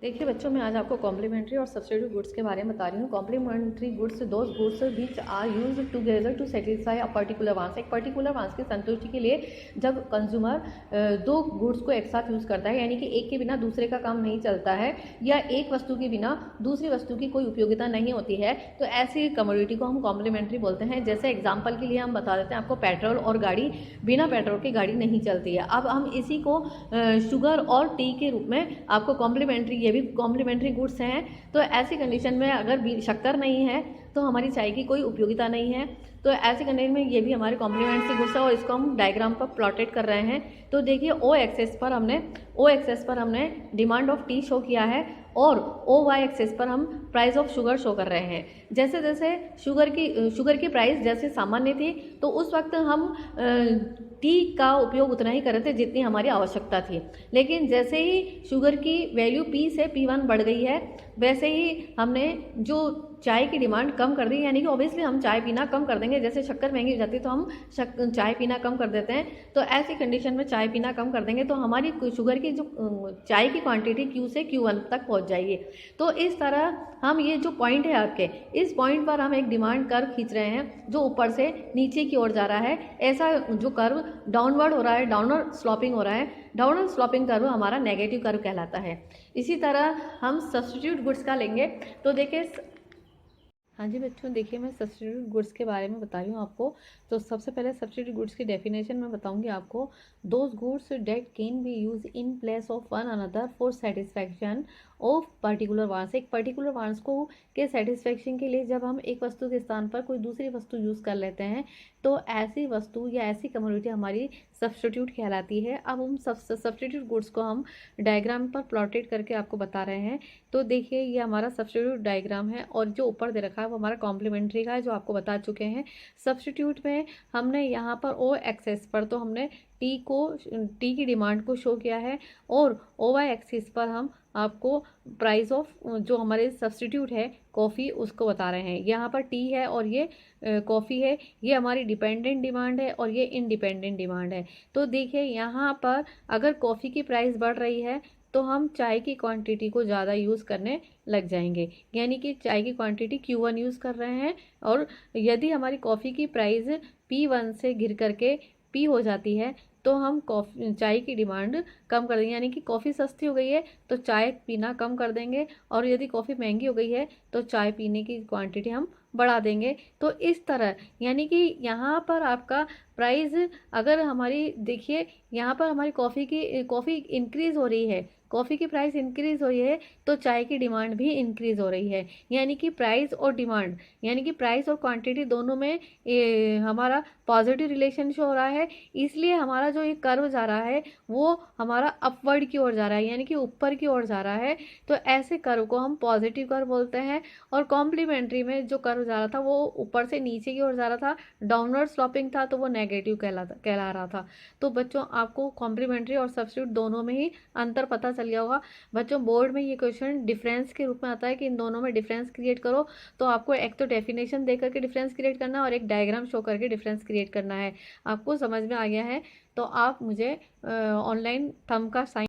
देखिए बच्चों, मैं आज आपको कॉम्प्लीमेंट्री और सब्सिट्यूट गुड्स के बारे में बता रही हूँ। Complementary goods those goods which are use together to satisfy a particular wants. एक पर्टिकुलर वांट्स की संतुष्टि के लिए जब कंज्यूमर दो गुड्स को एक साथ यूज़ करता है, यानी कि एक के बिना दूसरे का काम नहीं चलता है, या एक वस्तु के बिना दूसरी वस्तु की कोई उपयोगिता नहीं होती है, तो ऐसी कमोडिटी को हम कॉम्प्लीमेंट्री बोलते हैं। जैसे एग्जाम्पल के लिए हम बता देते हैं आपको, पेट्रोल और गाड़ी, बिना पेट्रोल की गाड़ी नहीं चलती है। अब हम इसी को शुगर और टी के रूप में आपको कॉम्प्लीमेंट्री, ये भी कॉम्प्लीमेंट्री गुड्स हैं। तो ऐसी कंडीशन में अगर शक्कर नहीं है तो हमारी चाय की कोई उपयोगिता नहीं है। तो ऐसी कंडीशन में ये भी हमारे कॉम्प्लीमेंट्री गुड्स है और इसको हम डायग्राम पर प्लॉटेड कर रहे हैं। तो देखिए ओ एक्सेस पर हमने डिमांड ऑफ टी शो किया है और ओ वाई एक्सेस पर हम प्राइस ऑफ शुगर शो कर रहे हैं। जैसे जैसे शुगर की प्राइस जैसे सामान्य थी, तो उस वक्त हम टी का उपयोग उतना ही कर रहे थे जितनी हमारी आवश्यकता थी। लेकिन जैसे ही शुगर की वैल्यू पी से P1 बढ़ गई है, वैसे ही हमने जो चाय की डिमांड कम कर दी, यानी कि ऑब्वियसली हम चाय पीना कम कर देंगे। जैसे शक्कर महंगी हो जाती है तो हम चाय पीना कम कर देते हैं। तो ऐसी कंडीशन में चाय पीना कम कर देंगे तो हमारी शुगर की जो चाय की क्वांटिटी Q से Q1 तक पहुंच जाएगी। तो इस तरह हम ये जो पॉइंट है आपके, इस पॉइंट पर हम एक डिमांड कर्व खींच रहे हैं जो ऊपर से नीचे की ओर जा रहा है। ऐसा जो कर्व डाउनवर्ड हो रहा है, डाउनवर्ड स्लोपिंग हो रहा है, डाउनवर्ड स्लोपिंग कर्व हमारा नेगेटिव कर्व कहलाता है। इसी तरह हम सब्स्टिट्यूट गुड्स का लेंगे। तो देखिए, हाँ जी बच्चों, देखिए मैं सब्स्टिट्यूट गुड्स के बारे में बता रही हूँ आपको। तो सबसे पहले सब्स्टिट्यूट गुड्स की डेफिनेशन में बताऊंगी आपको। Those goods date can be use in place of one another for satisfaction of particular wants. एक पर्टिकुलर वांट्स को के सेटिस्फैक्शन के लिए जब हम एक वस्तु के स्थान पर कोई दूसरी वस्तु यूज़ कर लेते हैं, तो ऐसी वस्तु या ऐसी कमोडिटी हमारी सब्स्टिट्यूट कहलाती है। अब हम सब्स्टिट्यूट गुड्स को हम डायग्राम पर प्लॉटेड करके आपको बता रहे हैं। तो देखिए, ये हमारा सब्स्टिट्यूट डायग्राम है और जो ऊपर दे रखा है वो हमारा कॉम्प्लीमेंट्री का है, जो आपको बता चुके हैं। सब्स्टिट्यूट में हमने यहाँ पर ओ एक्सेस पर तो हमने टी की डिमांड को शो किया है, और ओ वाई एक्सिस पर हम आपको प्राइस ऑफ जो हमारे सब्स्टिट्यूट है कॉफ़ी, उसको बता रहे हैं। यहाँ पर टी है और ये कॉफ़ी है। ये हमारी डिपेंडेंट डिमांड है और ये इंडिपेंडेंट डिमांड है। तो देखिए, यहाँ पर अगर कॉफ़ी की प्राइस बढ़ रही है तो हम चाय की क्वांटिटी को ज़्यादा यूज़ करने लग जाएंगे, यानी कि चाय की क्वांटिटी Q1 यूज़ कर रहे हैं। और यदि हमारी कॉफ़ी की प्राइस P1 से गिर करके P हो जाती है तो हम चाय की डिमांड कम कर देंगे, यानी कि कॉफ़ी सस्ती हो गई है तो चाय पीना कम कर देंगे, और यदि कॉफ़ी महंगी हो गई है तो चाय पीने की क्वांटिटी हम बढ़ा देंगे। तो इस तरह, यानी कि यहाँ पर आपका प्राइस, अगर हमारी देखिए यहाँ पर हमारी कॉफ़ी इंक्रीज़ हो रही है, कॉफ़ी की प्राइस इंक्रीज़ हो रही है तो चाय की डिमांड भी इंक्रीज़ हो रही है। यानी कि प्राइस और डिमांड, यानी कि प्राइस और क्वांटिटी दोनों में हमारा पॉजिटिव रिलेशन शो हो रहा है। इसलिए हमारा जो ये कर्व जा रहा है वो हमारा अपवर्ड की ओर जा रहा है, यानी कि ऊपर की ओर जा रहा है। तो ऐसे कर्व को हम पॉजिटिव कर्व बोलते हैं। और कॉम्प्लीमेंट्री में जो कर्व जा रहा था वो ऊपर से नीचे की ओर जा रहा था, डाउनवर्ड स्लोपिंग था, तो वो नेगेटिव कहला रहा था। तो बच्चों, आपको कॉम्प्लीमेंट्री और सब्स्टिट्यूट दोनों में ही अंतर पता चल गया होगा। बच्चों, बोर्ड में ये क्वेश्चन डिफरेंस के रूप में आता है कि इन दोनों में डिफरेंस क्रिएट करो। तो आपको एक तो डेफिनेशन दे करके डिफरेंस क्रिएट करना है और एक डायग्राम शो करके डिफरेंस क्रिएट करना है। आपको समझ में आ गया है तो आप मुझे ऑनलाइन थंब का साइन